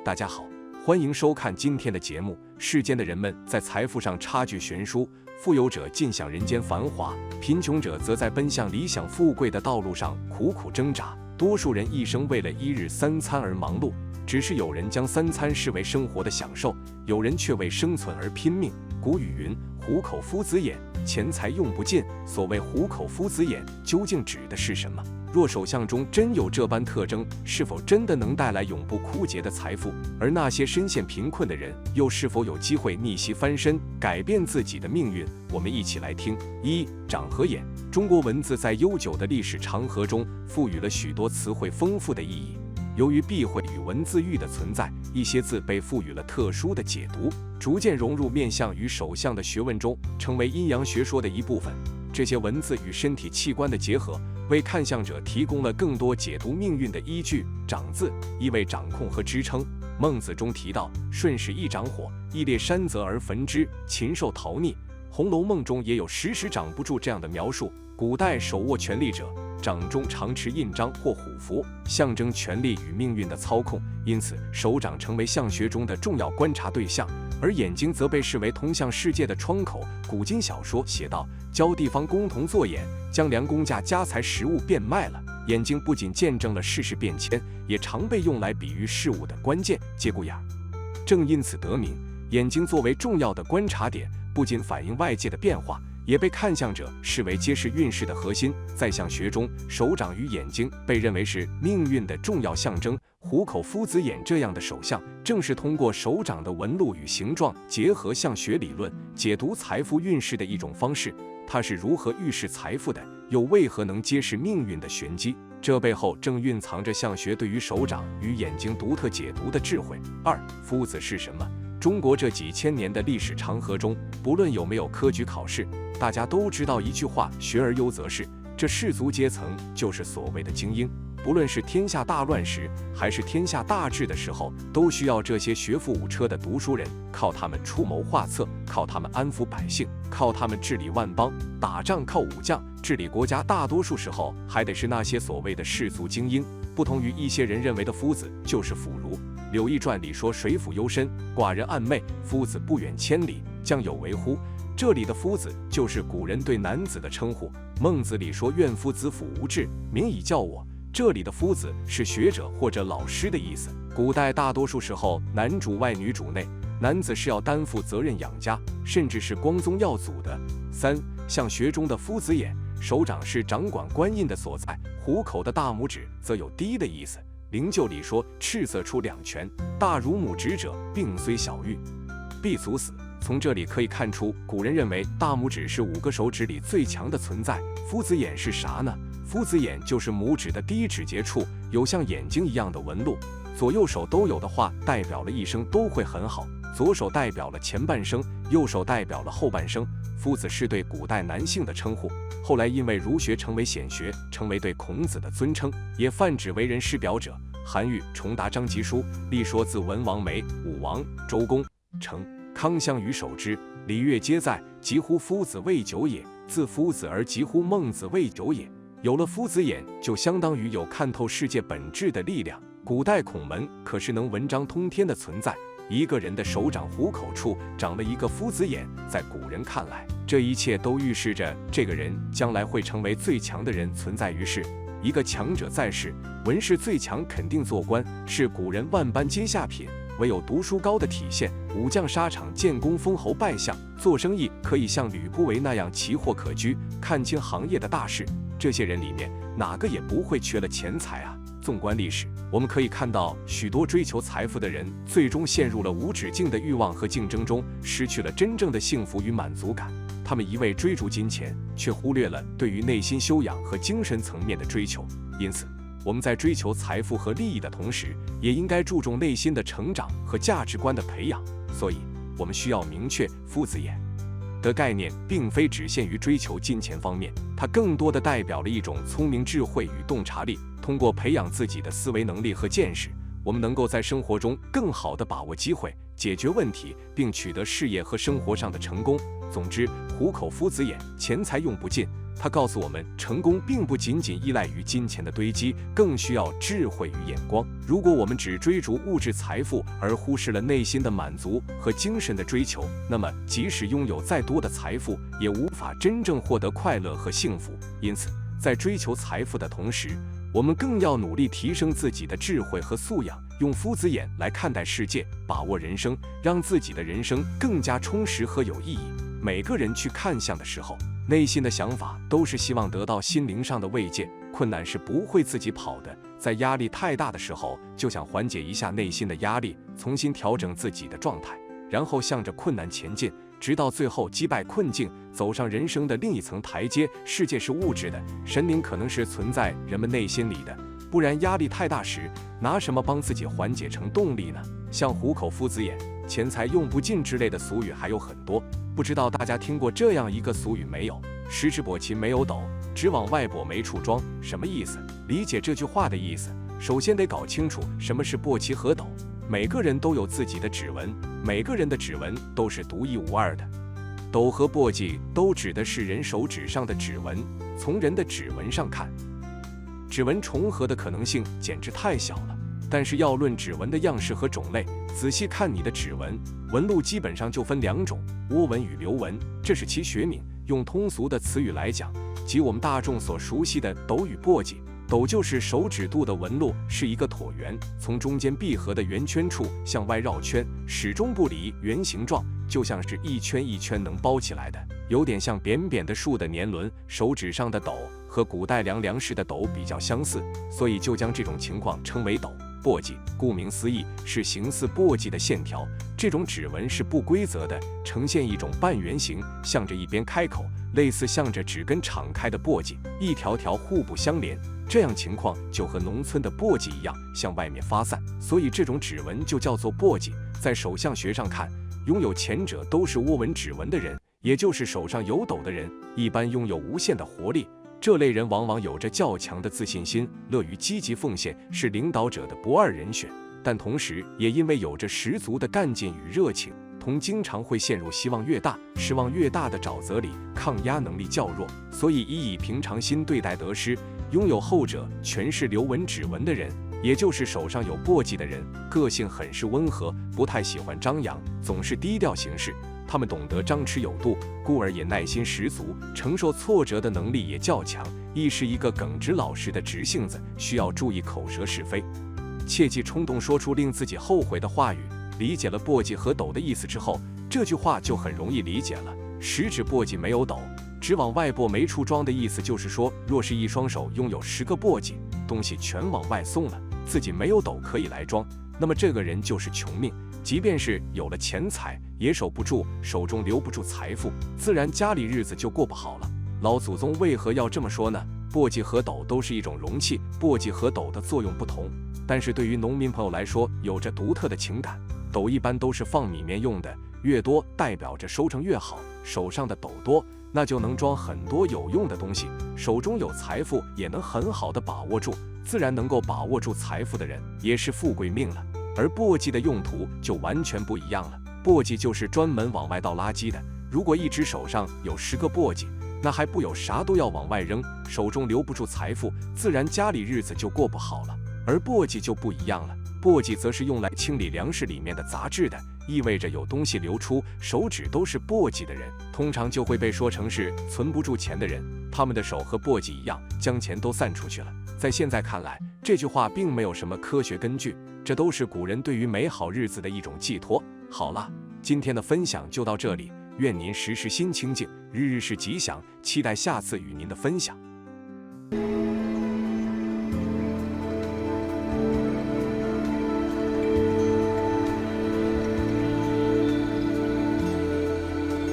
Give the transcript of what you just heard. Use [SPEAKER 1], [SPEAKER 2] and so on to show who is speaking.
[SPEAKER 1] 大家好，欢迎收看今天的节目。世间的人们在财富上差距悬殊，富有者尽享人间繁华，贫穷者则在奔向理想富贵的道路上苦苦挣扎。多数人一生为了一日三餐而忙碌，只是有人将三餐视为生活的享受，有人却为生存而拼命。古语云：虎口夫子眼，钱财用不尽。所谓虎口夫子眼，究竟指的是什么？若手相中真有这般特征，是否真的能带来永不枯竭的财富？而那些深陷贫困的人，又是否有机会逆袭翻身，改变自己的命运？我们一起来听。一、掌和眼。中国文字在悠久的历史长河中，赋予了许多词汇丰富的意义。由于避讳与文字狱的存在，一些字被赋予了特殊的解读，逐渐融入面相与手相的学问中，成为阴阳学说的一部分。这些文字与身体器官的结合，为看相者提供了更多解读命运的依据。掌字意味掌控和支撑。孟子中提到：“舜使一掌火，亦列山泽而焚之，禽兽逃匿。”《红楼梦》中也有时时掌不住这样的描述。古代手握权力者，掌中常持印章或虎符，象征权力与命运的操控，因此手掌成为相学中的重要观察对象。而眼睛则被视为通向世界的窗口。古今小说写道：“教地方工童做眼，将良公家家财食物变卖了。”眼睛不仅见证了世事变迁，也常被用来比喻事物的关键节骨眼。正因此得名，眼睛作为重要的观察点，不仅反映外界的变化，也被看相者视为揭示运势的核心。在相学中，手掌与眼睛被认为是命运的重要象征。虎口夫子眼这样的手相，正是通过手掌的纹路与形状，结合相学理论，解读财富运势的一种方式。它是如何预示财富的，又为何能揭示命运的玄机？这背后正蕴藏着相学对于手掌与眼睛独特解读的智慧。二、夫子是什么？中国这几千年的历史长河中，不论有没有科举考试，大家都知道一句话：学而优则仕。这士族阶层就是所谓的精英。不论是天下大乱时，还是天下大治的时候，都需要这些学富五车的读书人，靠他们出谋划策，靠他们安抚百姓，靠他们治理万邦。打仗靠武将，治理国家大多数时候还得是那些所谓的士族精英。不同于一些人认为的夫子就是妇孺。《柳毅传》里说：“水府幽深，寡人暗昧，夫子不远千里，将有为乎？”这里的夫子就是古人对男子的称呼。孟子里说：“愿夫子府无志，民以教我。”这里的夫子是学者或者老师的意思。古代大多数时候男主外女主内，男子是要担负责任养家，甚至是光宗耀祖的。三、相学中的夫子眼，手掌是掌管官印的所在，虎口的大拇指则有低的意思。灵鹫里说：“赤色出两拳，大如拇指者，病虽小愈，必卒死。”从这里可以看出，古人认为大拇指是5个手指里最强的存在。夫子眼是啥呢？夫子眼就是拇指的第一指节处有像眼睛一样的纹路，左右手都有的话，代表了一生都会很好。左手代表了前半生，右手代表了后半生。夫子是对古代男性的称呼，后来因为儒学成为显学，成为对孔子的尊称，也泛指为人师表者。韩愈《重达章集书》历说：“自文王梅、武王、周公、成、康项羽守之，礼乐皆在，疾乎夫子未久也。自夫子而疾乎孟子未久也。”有了夫子眼，就相当于有看透世界本质的力量。古代孔门可是能文章通天的存在。一个人的手掌虎口处长了一个夫子眼，在古人看来，这一切都预示着这个人将来会成为最强的人存在于世。一个强者在世，文士最强肯定做官，是古人万般皆下品，唯有读书高的体现。武将沙场建功封侯拜相，做生意可以像吕不韦那样奇货可居，看清行业的大事。这些人里面，哪个也不会缺了钱财啊！纵观历史，我们可以看到许多追求财富的人，最终陷入了无止境的欲望和竞争中，失去了真正的幸福与满足感。他们一味追逐金钱，却忽略了对于内心修养和精神层面的追求。因此，我们在追求财富和利益的同时，也应该注重内心的成长和价值观的培养。所以，我们需要明确夫子眼的概念，并非只限于追求金钱方面，它更多的代表了一种聪明智慧与洞察力。通过培养自己的思维能力和见识，我们能够在生活中更好地把握机会，解决问题，并取得事业和生活上的成功。总之，虎口夫子眼，钱财用不尽。他告诉我们，成功并不仅仅依赖于金钱的堆积，更需要智慧与眼光。如果我们只追逐物质财富，而忽视了内心的满足和精神的追求，那么即使拥有再多的财富，也无法真正获得快乐和幸福。因此，在追求财富的同时，我们更要努力提升自己的智慧和素养，用夫子眼来看待世界，把握人生，让自己的人生更加充实和有意义。每个人去看相的时候，内心的想法都是希望得到心灵上的慰藉，困难是不会自己跑的。在压力太大的时候，就想缓解一下内心的压力，重新调整自己的状态，然后向着困难前进，直到最后击败困境，走上人生的另一层台阶。世界是物质的，神灵可能是存在人们内心里的，不然压力太大时，拿什么帮自己缓解成动力呢？像虎口夫子眼，钱财用不尽之类的俗语还有很多，不知道大家听过这样一个俗语没有？十指簸箕没有斗，只往外簸没处装。什么意思？理解这句话的意思，首先得搞清楚什么是簸箕和斗。每个人都有自己的指纹，每个人的指纹都是独一无二的。斗和簸箕都指的是人手指上的指纹。从人的指纹上看，指纹重合的可能性简直太小了。但是要论指纹的样式和种类，仔细看你的指纹，纹路基本上就分两种：窝纹与流纹，这是其学名。用通俗的词语来讲，即我们大众所熟悉的斗与簸箕。斗就是手指肚的纹路是一个椭圆，从中间闭合的圆圈处向外绕圈，始终不离圆形状，就像是一圈一圈能包起来的，有点像扁扁的树的年轮。手指上的斗和古代量粮食的斗比较相似，所以就将这种情况称为斗。簸箕顾名思义是形似簸箕的线条，这种指纹是不规则的，呈现一种半圆形，向着一边开口，类似向着指根敞开的簸箕，一条条互不相连。这样情况就和农村的簸箕一样，向外面发散，所以这种指纹就叫做簸箕。在手相学上看，拥有前者都是窝纹指纹的人，也就是手上有斗的人，一般拥有无限的活力。这类人往往有着较强的自信心，乐于积极奉献，是领导者的不二人选。但同时也因为有着十足的干劲与热情，经常会陷入希望越大、失望越大的沼泽里，抗压能力较弱，所以以平常心对待得失。拥有后者全是流纹指纹的人，也就是手上有簸箕的人，个性很是温和，不太喜欢张扬，总是低调行事。他们懂得张弛有度，故而也耐心十足，承受挫折的能力也较强，亦是一个耿直老实的直性子，需要注意口舌是非，切忌冲动说出令自己后悔的话语。理解了簸箕和斗的意思之后，这句话就很容易理解了。十指簸箕没有斗，只往外簸没处装的意思就是说，若是一双手拥有10个簸箕，东西全往外送了，自己没有斗可以来装，那么这个人就是穷命。即便是有了钱财，也守不住，手中留不住财富，自然家里日子就过不好了。老祖宗为何要这么说呢？簸箕和斗都是一种容器，簸箕和斗的作用不同，但是对于农民朋友来说，有着独特的情感。斗一般都是放米面用的，越多代表着收成越好，手上的斗多，那就能装很多有用的东西，手中有财富也能很好的把握住，自然能够把握住财富的人也是富贵命了。而簸箕的用途就完全不一样了，簸箕就是专门往外倒垃圾的。如果一只手上有10个簸箕，那还不有啥都要往外扔，手中留不住财富，自然家里日子就过不好了。而簸箕就不一样了，簸箕则是用来清理粮食里面的杂质的，意味着有东西流出。手指都是簸箕的人，通常就会被说成是存不住钱的人，他们的手和簸箕一样，将钱都散出去了。在现在看来，这句话并没有什么科学根据，这都是古人对于美好日子的一种寄托。好了，今天的分享就到这里，愿您时时心清静，日日是吉祥，期待下次与您的分享。